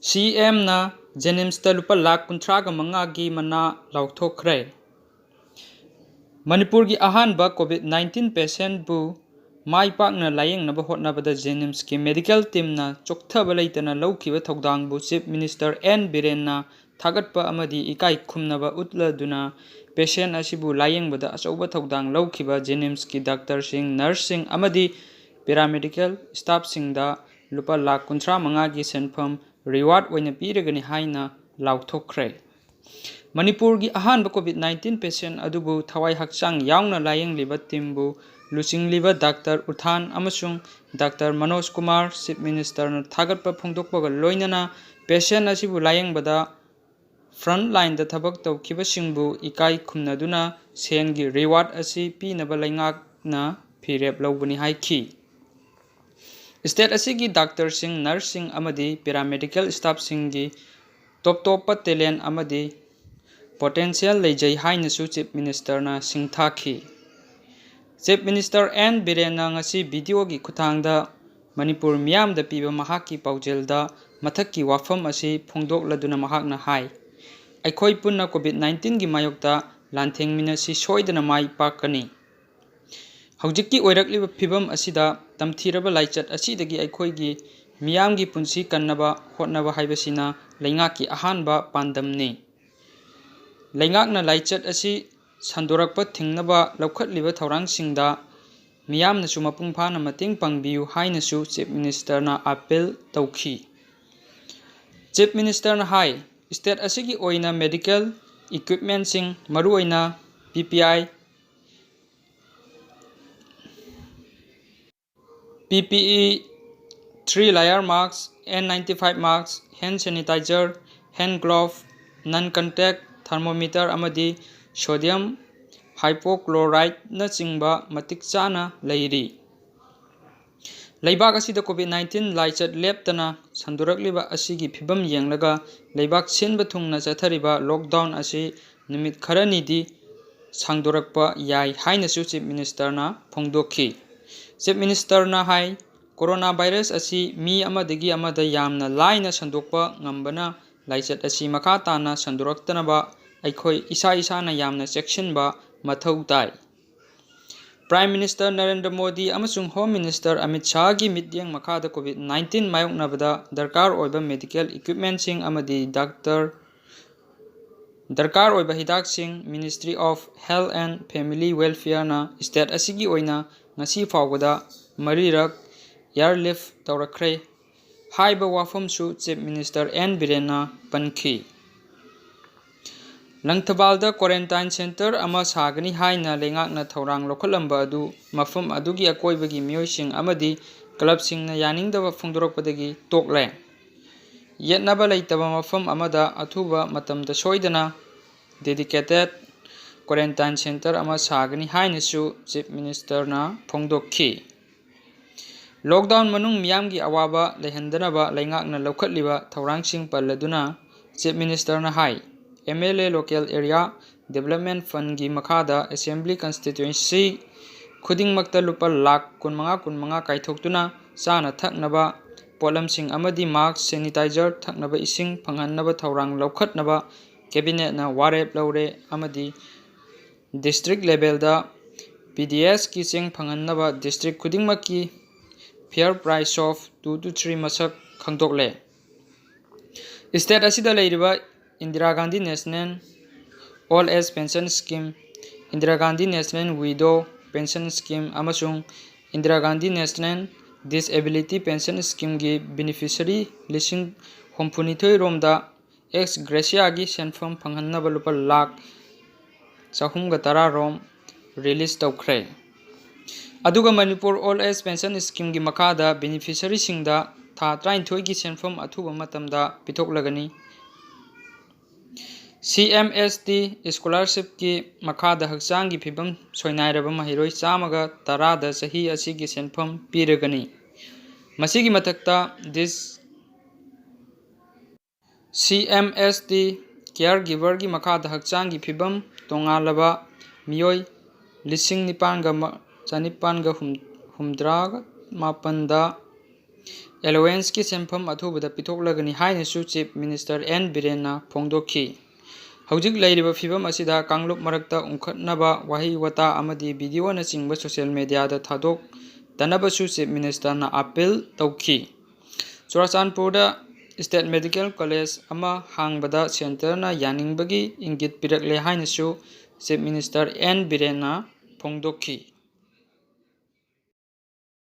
CMना Jnims lupa lakh 35 gi mana lauthokre. Manipur gi ahanba COVID-19 patient bu mai pakna layengna hotnabada Jnims ki medical team na chokthaba leitana lawkiba thogdang bu Chief Minister N Biren na thagatpa amadi ikai khumnaba utladuna patient asibu layengbada achauba thogdang lawkiba Jnims ki doctor sing nurse sing amadi paramedical staff singda lupa lakh 35 gi senpham reward oina piragani haina lauthokre. Manipur gi ahanba COVID-19 patient adubu thawai hakchang yaungna layengliba teambu lucingliba Dr. Uthan amasung Dr. Manoj Kumar Chief Minister na thagatpa phongdokpaga loinana patient asibu layengbada front line da thabak tawkiba singbu ikai khumnaduna sengi reward asi pinaba laingakna phirep lawbani haiki. State asigi doctor sing nurse sing amadi paramedical staff singi top talent amadi potential leijai haina su Chief Minister na singthaki. Chief Minister N Biren na ngasi video gi kuthangda Manipur miyam da piba mahaki paujelda mathaki wafam asi phongdokladuna mahakna hai. Aikhoi punna COVID-19 gi mayokta lanthengmina si soidana mai pakani. Haujikki oirakliba phibam asida tamthiraba laichat asidagi aikhoi gi miyam gi punsi kannaba hotnaba haibasina laingaki ahanba pandamni. Laingakna laichat asi sandorakpa thingnaba laukhatliba thorangsinda miyamnasu mapungphana mating pangbiu hainasu Chief Minister na appeal tawki. Chief Minister na hai state asigi oina medical equipment sing maru oina PPE 3-layer masks, N95 masks, hand sanitizer, hand glove, non-contact thermometer amadi sodium hypochlorite na chingba matik chana leiri. Leibak asida COVID-19 laichat leptana sandurakliba asigi phibam yenglaga leibak chenba thungna chathariba lockdown asi numit kharani di sangdorakpa yai hainasu Chief Minister na phongdokhi. Chief Minister na hai coronavirus asi mi amadagi amada yamna laina sandokpa ngambana laichat asi makha tana sanduraktanaba aikhoi isa na yamna checkshinba mathau tai. Prime Minister Narendra Modi amasung Home Minister Amit Shah gi mityeng makhada COVID-19 mayoknabada darkar oiba medical equipment sing amadi darkar oiba hidak sing Ministry of Health and Family Welfare na state asigi oina ngasi fawbada marirak airlift tawrakre haiba wafamsu Chief Minister N Biren na pankhi. Langthabalda quarantine center ama sagani haina lengakna thorang lokhalamba adu mafam adugi akoibagi mioising amadi club singna yaningdaba phongdorakpadagi tokle. Yetnaba leitaba mafam amada athuba matamda soidana dedicated quarantine center ama sagani haina su Chief Minister na phongdokhi. Lockdown manung miyamgi awaba lehandanaba lengakna lokhatliba thorangsing palladuna Chief Minister na hai MLA Local Area Development Fund gi makhada Assembly Constituency khudingmakta lupa lakh 15 kaithoktuna chana thaknaba polamsing amadi mask sanitizer thaknaba ising phanghanaba thorang lokhatnaba cabinet na warep laure amadi district level da PDS ki sing phanghanaba district khudingmakki fair price of 2 to 3 masak khangdokle. State asida leiriba Indira Gandhi National Old Age Pension Scheme, Indira Gandhi National Widow Pension Scheme amasung Indira Gandhi National Disability Pension Scheme gi beneficiary lising hompunithoi romda ex gratia gi senfam phanghanaba lupa lakh 310 rom release tawkhre. Aduga Manipur Old Age Pension Scheme gi makhada beneficiary singda tha 33 gi senfam athuba matamda pithoklagani. CMST scholarship ki makhada hakchang gi phibam soinairaba mahiroi chamaga tarada sahi asigi senfam piragani. Masigi mathakta this CMST caregiver gi makhada hakchang gi phibam tongalaba miyoi 9,900 humdraga mapanda ꯑꯦꯂꯣꯋꯦꯟꯁꯀꯤ ꯁꯦꯟꯐꯝ ꯑꯊꯨꯕꯗ ꯄꯤꯊꯣꯛꯂꯒꯅꯤ ꯍꯥꯏꯅꯁꯨ chief minister and ꯕꯤꯔꯦꯟꯅ ꯐꯣꯡꯗꯣꯛꯈꯤ꯫ ꯍꯧꯖꯤꯛ ꯂꯩꯔꯤꯕ ꯐꯤꯚꯝ ꯑꯁꯤꯗ ꯀꯥꯡꯂꯨꯞ ꯃꯔꯛꯇ ꯎꯪꯈꯠꯅꯕ ꯋꯥꯍꯩ ꯋꯥꯇꯥ ꯑꯃꯗꯤ ꯚꯤꯗꯤꯑꯣꯅꯆꯤꯡꯕ ꯁꯣꯁꯤꯌꯦꯜ ꯃꯤꯗꯤꯌꯥꯗ ꯊꯥꯗꯣꯛꯇꯅꯕꯁꯨ ꯆꯤꯐ ꯃꯤꯅꯤꯁꯇꯔꯅ ꯑꯄꯤꯜ ꯇꯧꯈꯤ꯫ ꯆꯨꯔꯥꯆꯥꯟꯄꯨꯔꯗ ꯁ꯭ꯇꯦꯠ ꯃꯦꯗꯤꯀꯦꯜ ꯀꯣꯂꯦꯖ ꯑꯃ ꯍꯥꯡꯕꯗ ꯁꯦꯟꯇꯔꯅ ꯌꯥꯅꯤꯡꯕꯒꯤ ꯏꯪꯒꯤꯠ ꯄꯤꯔꯛꯂꯦ ꯍꯥꯏꯅꯁꯨ ꯆꯤꯐ ꯃꯤꯅꯤꯁꯇꯔ ꯑꯦꯟ ꯕꯤꯔꯦꯟꯅ ꯐꯣꯡꯗꯣꯛꯈꯤ꯫